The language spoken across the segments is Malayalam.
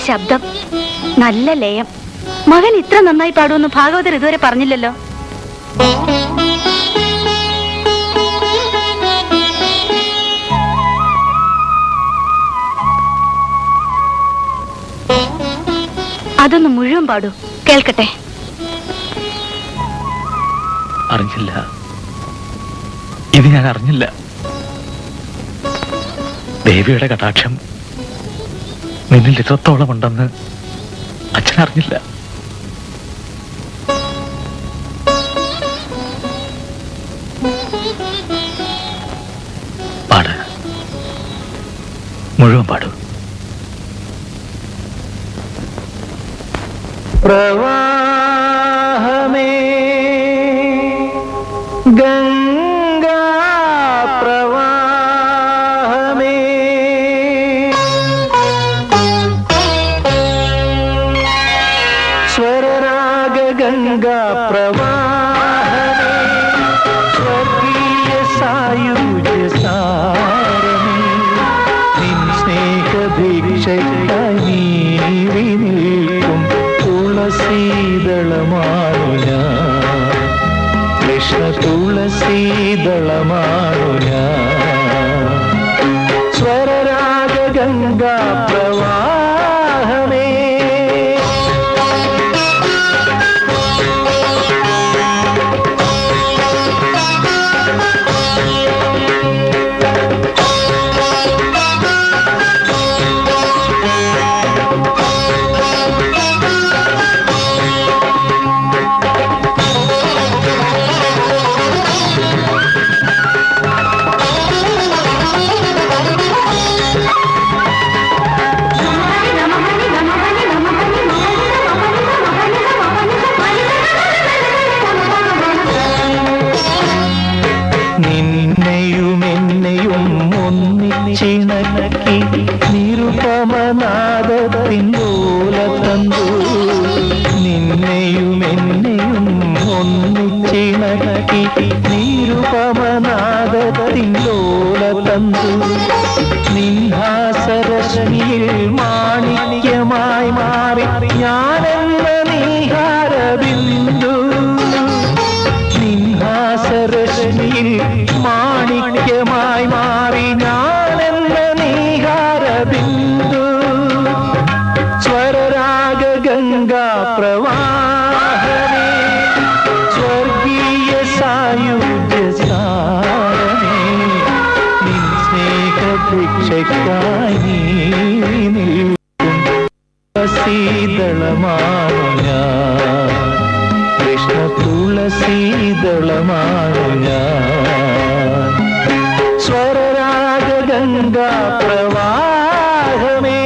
ശബ്ദം, നല്ല ലയം. മകൻ ഇത്ര നന്നായി പാടുമെന്ന് ഭാഗവതർ ഇതുവരെ പറഞ്ഞില്ലല്ലോ. അതൊന്ന് മുഴുവൻ പാടൂ, കേൾക്കട്ടെ. അറിഞ്ഞില്ല, ഇത് ഞാൻ അറിഞ്ഞില്ല. ദേവിയുടെ കടാക്ഷം നിന്നിൽ ഇത്രത്തോളം ഉണ്ടെന്ന് അച്ഛൻ അറിഞ്ഞില്ല. പാട്, മുഴുവൻ പാടൂ. പ്രവാഹമേ ഗംഗാ പ്രവാഹമേ, സ്വരരാഗ ഗംഗാ പ്രവാഹമേ, സ്വർഗീയ സായുജ സാരമേ, നിൻ സ്നേഹദീക്ഷയ്ക്കായി നീ നിൽക്കും തുളസീദളമാണു ഞാൻ, കൃഷ്ണ തുളസീദളമാണു ഞാൻ. സ്വരരാഗ ഗംഗാ പ്രവാഹമേ, ചിണക്കി നിരുപമനാദത്തിൻപോലത്തന്നു, നിന്നെയും എന്നെയും ഒന്നിച്ചിണക്കി നിരുപമനാദത്തിൻപോലത്തന്നു, നിൻഹാസരശ്മിയിൽ മാണിക്യമായി മാറി ഞാനെന്ന നീഹാരബിന്ദു, നിൻഹാസരശ്മിയിൽ മാണിക്യമായി മാറി ഞാനെന്ന നീഹാരബിന്ദു. സ്വരരാഗ ഗംഗാ പ്രവാഹമേ, സ്വർഗീയ സായുജ സാരമേ, നിൻ സ്നേഹഭിക്ഷയ്ക്കായി നിൽക്കും തുളസീദളമാണു ഞാൻ, കൃഷ്ണ തുളസീദളമാണു ഞാൻ. സ്വരരാഗ ഗംഗാ പ്രവാഹമേ,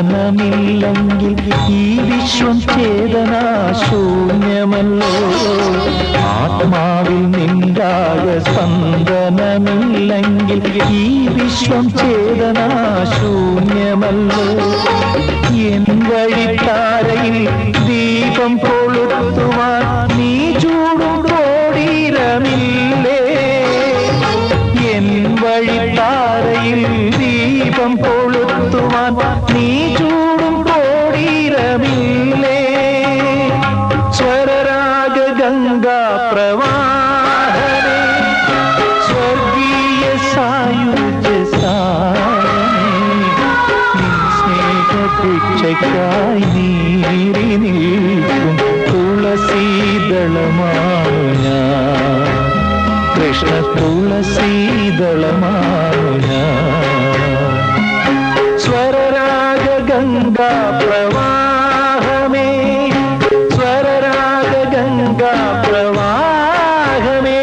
സ്പന്ദനമില്ലെങ്കിൽ ഈ വിശ്വം ചേതനാശൂന്യമല്ലോ, ആത്മാവിൽ നിൻരാഗ സ്പന്ദനമില്ലെങ്കിൽ ഈ വിശ്വം ചേതനാശൂന്യമല്ലോ. എൻ വഴിത്താരയിൽ ദീപം കൊളുത്തുവാൻ നീ ചൂടും കോടീരമില്ലേ, എൻ വഴിത്താരയിൽ ദീപം കൊളുത്തുവാൻ നീ ചൂടും കോടീരമില്ലേ. സ്വരരാഗ ഗംഗാ പ്രവാഹമേ, സ്വർഗീയ സായുജ സാരമേ, നിൻ സ്നേഹഭിക്ഷയ്ക്കായി നീറി നിൽക്കും തുളസീദളമാണു ഞാൻ, കൃഷ്ണ തുളസീദളമാണു ഞാൻ. സ്വരരാഗ ഗംഗാ പ്രവാഹമേ, സ്വരരാഗ ഗംഗാ പ്രവാഹമേ.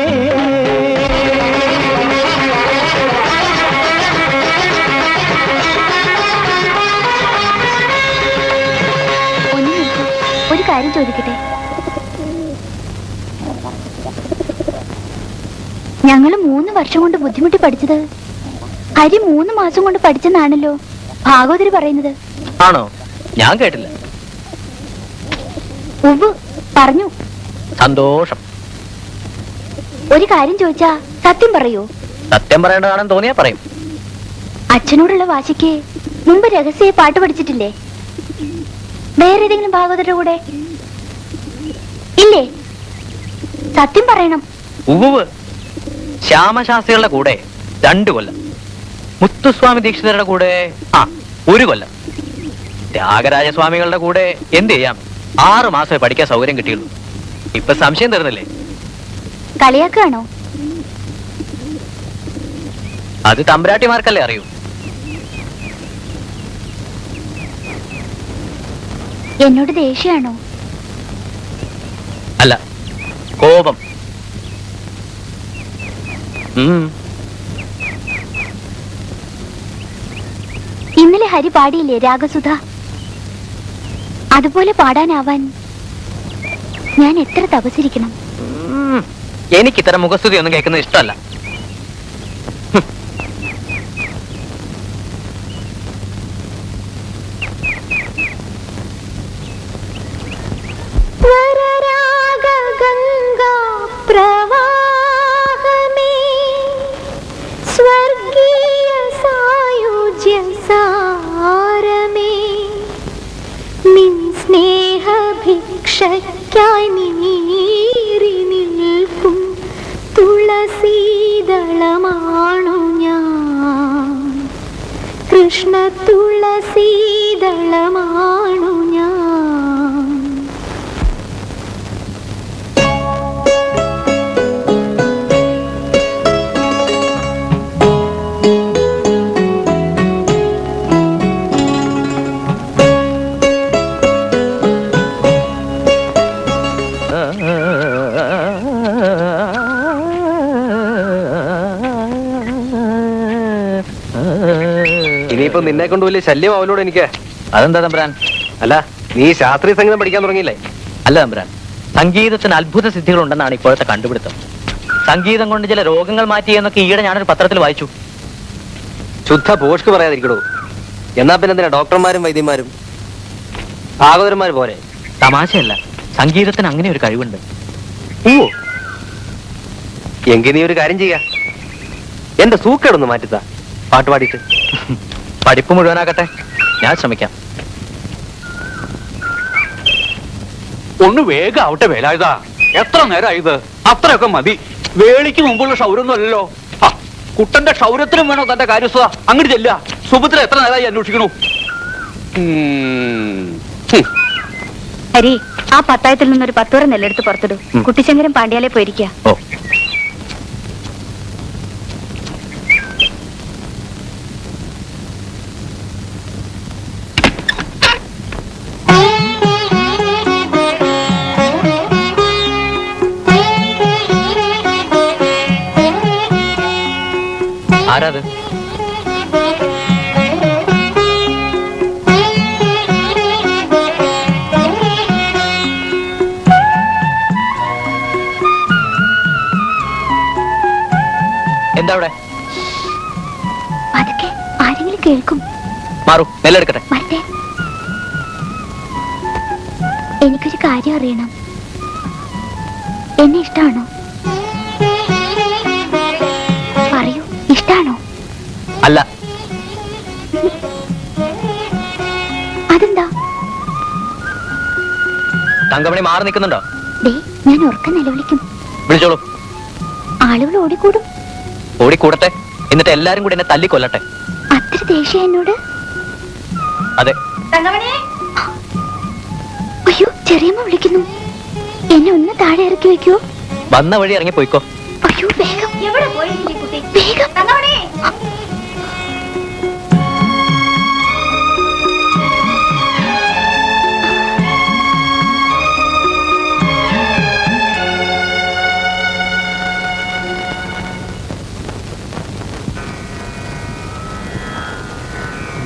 ഒരു കാര്യം ചോദിക്കട്ടെ? ഞങ്ങള് 3 വർഷം കൊണ്ട് ബുദ്ധിമുട്ടി പഠിച്ചത് ഹരി 3 മാസം കൊണ്ട് പഠിച്ചെന്നാണല്ലോ ഭാഗവതര് പറയുന്നത്. ആണോ? ഞാൻ കേട്ടില്ല. ഉവ്വ് പറഞ്ഞു. സന്തോഷം. ഒരു കാര്യം ചോദിച്ചാ സത്യം പറയൂ? സത്യം പറയേണ്ടതാണെന്ന് തോന്നിയാ പറയും. അച്ഛനോടുള്ള വാശിക്ക് മുമ്പ് രഹസ്യ പാട്ട് പഠിച്ചിട്ടില്ലേ? വേറെ ഏതെങ്കിലും ഭാഗവതരുടെ കൂടെ ഇല്ലേ? സത്യം പറയണം. ഉവ്വ്. ശ്യാമശാസ്ത്രികളുടെ കൂടെ 2 കൊല്ലം, മുത്തുസ്വാമി ദീക്ഷിതരുടെ കൂടെ 1 കൊല്ലം, ത്യാഗരാജസ്വാമികളുടെ കൂടെ എന്ത് ചെയ്യാം, 6 മാസമേ പഠിക്കാൻ സൗകര്യം കിട്ടിയുള്ളൂ. ഇപ്പൊ സംശയം തീർന്നില്ലേ? കളിയാക്കാണോ? അത് തമ്പുരാട്ടിമാർക്കല്ലേ അറിയൂ. എന്നോട് ദേഷ്യാണോ? അല്ല, കോപം. ഇന്നലെ ഹരി പാടിയില്ലേ രാഗസുധ? അതുപോലെ പാടാനാവാൻ ഞാൻ എത്ര തപസ്സിരിക്കണം? എനിക്ക് ഇത്തരം മുഖസ്തുതി ഒന്നും കേൾക്കുന്നത് ഇഷ്ടമല്ല. ഭിക്ഷയ്ക്കായി നീറി നിൽക്കും തുളസീദളമാണു ഞാൻ, കൃഷ്ണ തുളസീദളമാണു ഞാൻ. ഇനിയിപ്പോ നിന്നെ കൊണ്ട് വലിയ ശല്യം അവനോട് എനിക്ക്. അതെന്താ തമ്പുരാൻ? അല്ല, നീ ശാസ്ത്രീയ സംഗീതം പഠിക്കാൻ തുടങ്ങിയില്ലേ? അല്ല തമ്പുരാൻ, സംഗീതത്തിന് അത്ഭുത സിദ്ധികൾ ഉണ്ടെന്നാണ് ഇപ്പോഴത്തെ കണ്ടുപിടുത്തം. സംഗീതം കൊണ്ട് ചില രോഗങ്ങൾ മാറ്റിയെന്നൊക്കെ ഈയിടെ ഞാനൊരു പത്രത്തിൽ വായിച്ചു. ശുദ്ധ പോഷ്ക്ക് പറയാതിരിക്കണോ. എന്നാ പിന്നെ എന്തിനാ ഡോക്ടർമാരും വൈദ്യന്മാരും ഭാഗവതന്മാരും പോരെ? തമാശയല്ല, സംഗീതത്തിന് അങ്ങനെ ഒരു കഴിവുണ്ട്. ഓ, എങ്കിൽ നീ ഒരു കാര്യം ചെയ്യാ, എന്റെ സൂക്കേടൊന്ന് മാറ്റിത്താ, പാട്ട് പാടിയിട്ട്. പഠിപ്പ് മുഴുവനാകട്ടെ, ഞാൻ ശ്രമിക്കാം. ഒന്ന് വേഗം ആവട്ടെ വേലായുധ. എത്ര നേരമായി ഇത്? അത്രയൊക്കെ മതി. വേളിക്ക് മുമ്പുള്ള ക്ഷൗരൊന്നും അല്ലല്ലോ. കുട്ടന്റെ ക്ഷൗരത്തിനും വേണോ തന്റെ കാര്യസ്ഥ? അങ്ങോട്ട് ചെല്ല. സുഭദ്ര എത്ര നേരമായി അന്വേഷിക്കണു? ഹരി, ആ പത്തായത്തിൽ നിന്നൊരു 10 വരെ നെല്ലെടുത്ത് പുറത്തിടൂ. കുട്ടിശങ്കരൻ പാണ്ഡ്യാലെ പോയിരിക്കുക. ഓ, ആരാത്? എന്താ അവിടെ? അതൊക്കെ ആരെങ്കിലും കേൾക്കും. മാറൂ, നെല്ലെടുക്കട്ടെ. മറ്റേ എനിക്കൊരു കാര്യം അറിയണം. എന്നെ ഇഷ്ടാണോ? പറയൂ, ഇഷ്ടാണോ? അല്ല. അതെന്താ? തങ്കമണി മാറി നിൽക്കുന്നുണ്ടോ? ദേ, ഞാൻ ഉറക്കം നിലവിളിക്കും. വിളിച്ചോളൂ. ആളുകൾ ഓടിക്കൂടും. ഓടിക്കൂടട്ടെ, എന്നിട്ട് എല്ലാരും കൂടി എന്നെ തല്ലിക്കൊല്ലട്ടെ. അത്ര ദേഷ്യം എന്നോട്? അതെ. അയ്യോ, ചെറിയമ്മ വിളിക്കുന്നു. എന്നെ ഒന്ന് താഴെ ഇറക്കി വെക്കോ? വന്ന വഴി ഇറങ്ങി പോയിക്കോ. അയ്യോ, വേഗം. എവിടെ പോയി കുട്ടി? വേഗം.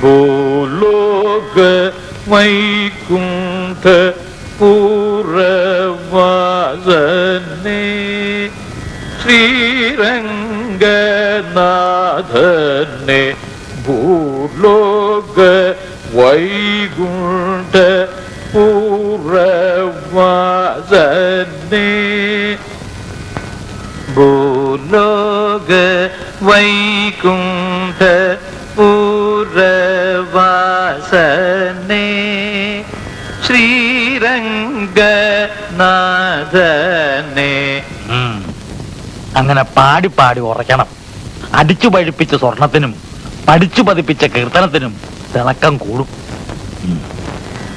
ഭൂലോക വൈകുണ്ഠ പൂർവവാസനേ ശ്രീരംഗനാഥനെ ഭൂലോക വൈകുണ്ഠ പൂർവവാസനേ ഭൂലോക വൈകുണ്ഠ പൂർവവാസനേ ശ്രീരംഗനാഥനെ. അങ്ങനെ പാടി പാടി ഉറയ്ക്കണം. അടിച്ചു പഴിപ്പിച്ച സ്വർണത്തിനും പഠിച്ചു പതിപ്പിച്ച കീർത്തനത്തിനും തിളക്കം കൂടും.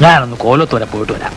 ഞാനൊന്ന് കോലത്ത് വരെ പോയിട്ട് വരാം.